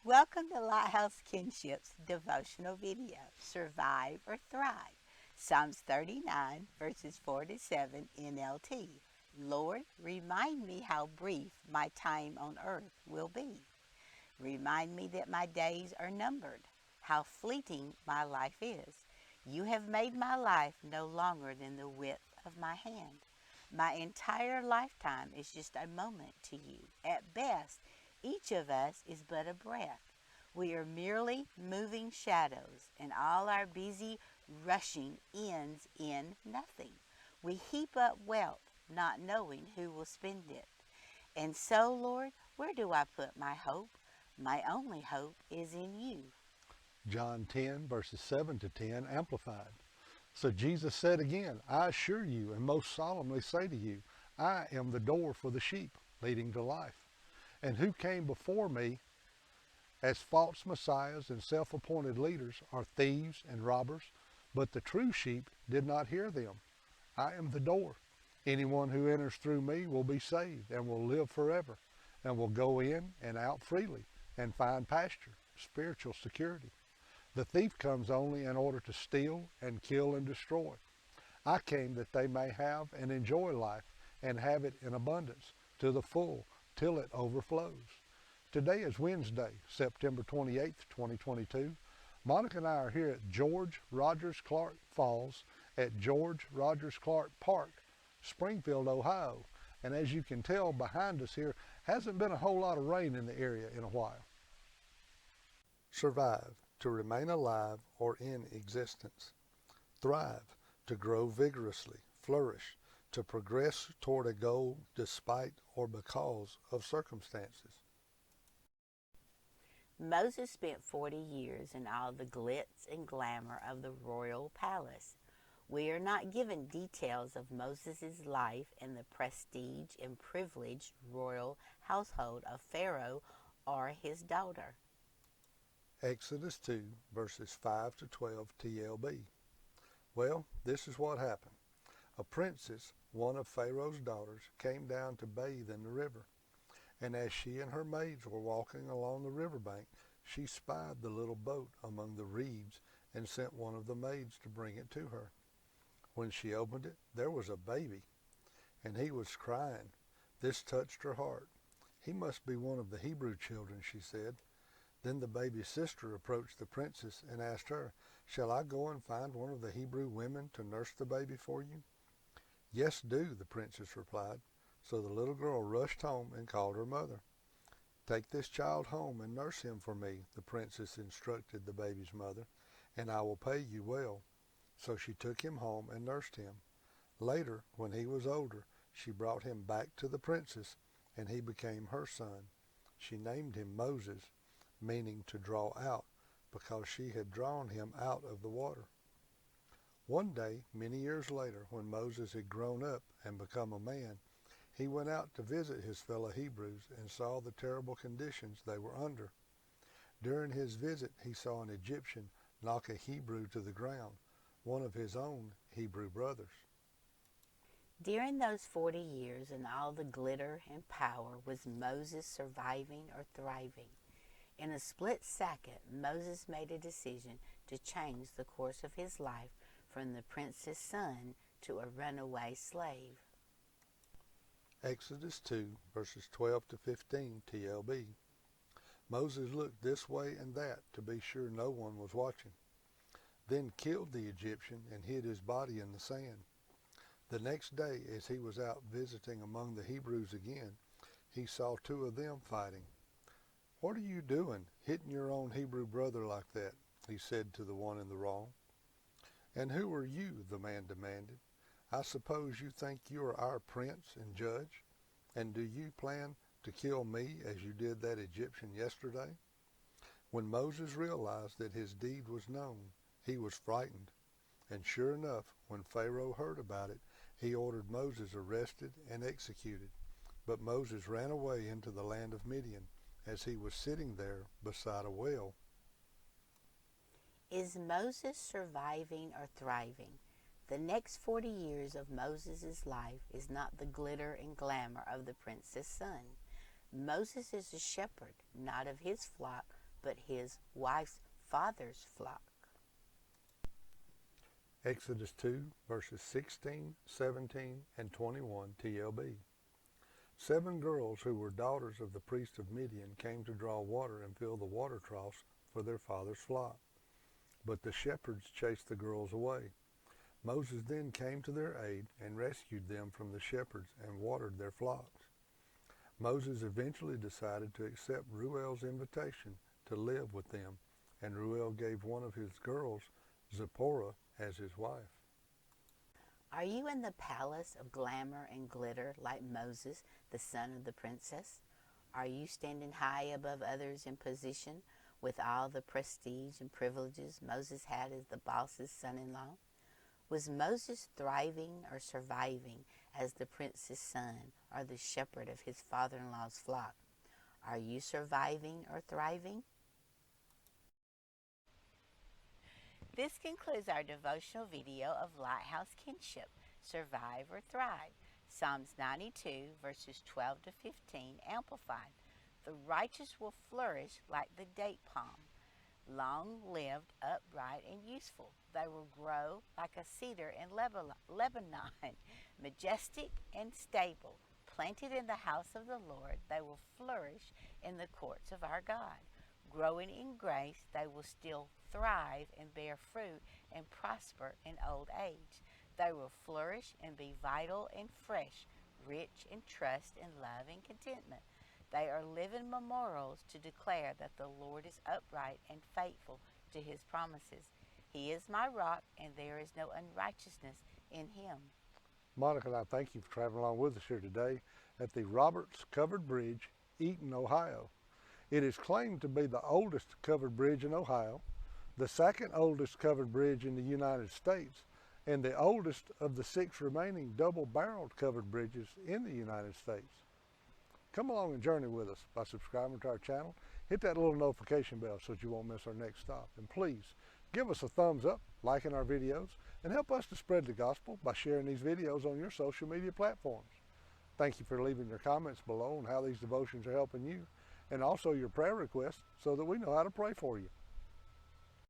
Welcome to Lighthouse KinShip's devotional video, Survive or Thrive. Psalms 39, verses 4 to 7 NLT. Lord, remind me how brief my time on earth will be. Remind me that my days are numbered, how fleeting my life is. You have made my life no longer than the width of my hand. My entire lifetime is just a moment to you. At best, each of us is but a breath. We are merely moving shadows, and all our busy rushing ends in nothing. We heap up wealth, not knowing who will spend it. And so, Lord, where do I put my hope? My only hope is in you. John 10, verses 7 to 10, Amplified. So Jesus said again, I assure you and most solemnly say to you, I am the door for the sheep leading to life. And who came before me as false messiahs and self-appointed leaders are thieves and robbers, but the true sheep did not hear them. I am the door. Anyone who enters through me will be saved and will live forever and will go in and out freely and find pasture, spiritual security. The thief comes only in order to steal and kill and destroy. I came that they may have and enjoy life and have it in abundance to the full till it overflows. Today is Wednesday, September 28th, 2022. Monica and I are here at George Rogers Clark Falls at George Rogers Clark Park, Springfield, Ohio. And as you can tell behind us here, hasn't been a whole lot of rain in the area in a while. Survive, to remain alive or in existence. Thrive, to grow vigorously, flourish, to progress toward a goal despite or because of circumstances. Moses spent 40 years in all the glitz and glamour of the royal palace. We are not given details of Moses' life in the prestige and privileged royal household of Pharaoh or his daughter. Exodus 2, verses 5 to 12 TLB. Well, this is what happened. A princess, one of Pharaoh's daughters, came down to bathe in the river. And as she and her maids were walking along the riverbank, she spied the little boat among the reeds and sent one of the maids to bring it to her. When she opened it, there was a baby, and he was crying. This touched her heart. He must be one of the Hebrew children, she said. Then the baby's sister approached the princess and asked her, Shall I go and find one of the Hebrew women to nurse the baby for you? Yes, do, the princess replied. So the little girl rushed home and called her mother. Take this child home and nurse him for me, the princess instructed the baby's mother, and I will pay you well. So she took him home and nursed him. Later, when he was older, she brought him back to the princess, and he became her son. She named him Moses, meaning to draw out, because she had drawn him out of the water. One day, many years later, when Moses had grown up and become a man, he went out to visit his fellow Hebrews and saw the terrible conditions they were under. During his visit, he saw an Egyptian knock a Hebrew to the ground, one of his own Hebrew brothers. During those 40 years and all the glitter and power, was Moses surviving or thriving? In a split second, Moses made a decision to change the course of his life from the prince's son to a runaway slave. Exodus 2, verses 12 to 15 TLB. Moses looked this way and that to be sure no one was watching, then killed the Egyptian and hid his body in the sand. The next day, as he was out visiting among the Hebrews again, he saw two of them fighting. What are you doing, hitting your own Hebrew brother like that? He said to the one in the wrong. And who are you? The man demanded. I suppose you think you are our prince and judge? And do you plan to kill me as you did that Egyptian yesterday? When Moses realized that his deed was known, he was frightened. And sure enough, when Pharaoh heard about it, he ordered Moses arrested and executed. But Moses ran away into the land of Midian as he was sitting there beside a well. Is Moses surviving or thriving? The next 40 years of Moses' life is not the glitter and glamour of the prince's son. Moses is a shepherd, not of his flock, but his wife's father's flock. Exodus 2, verses 16, 17, and 21 TLB. 7 girls who were daughters of the priest of Midian came to draw water and fill the water troughs for their father's flock. But the shepherds chased the girls away. Moses then came to their aid and rescued them from the shepherds and watered their flocks. Moses eventually decided to accept Reuel's invitation to live with them, and Reuel gave one of his girls, Zipporah, as his wife. Are you in the palace of glamour and glitter like Moses, the son of the princess? Are you standing high above others in position with all the prestige and privileges Moses had as the boss's son-in-law? Was Moses thriving or surviving as the prince's son or the shepherd of his father-in-law's flock? Are you surviving or thriving? This concludes our devotional video of Lighthouse KinShip, Survive or Thrive. Psalms 92, verses 12 to 15, Amplified. The righteous will flourish like the date palm, long-lived, upright, and useful. They will grow like a cedar in Lebanon, majestic and stable. Planted in the house of the Lord, they will flourish in the courts of our God. Growing in grace, they will still thrive and bear fruit and prosper in old age. They will flourish and be vital and fresh, rich in trust and love and contentment. They are living memorials to declare that the Lord is upright and faithful to his promises. He is my rock, and there is no unrighteousness in him. Monica and I thank you for traveling along with us here today at the Roberts Covered Bridge, Eaton, Ohio. It is claimed to be the oldest covered bridge in Ohio, the second oldest covered bridge in the United States, and the oldest of the 6 remaining double-barreled covered bridges in the United States. Come along and journey with us by subscribing to our channel. Hit that little notification bell so that you won't miss our next stop. And please, give us a thumbs up, liking our videos, and help us to spread the gospel by sharing these videos on your social media platforms. Thank you for leaving your comments below on how these devotions are helping you, and also your prayer requests so that we know how to pray for you.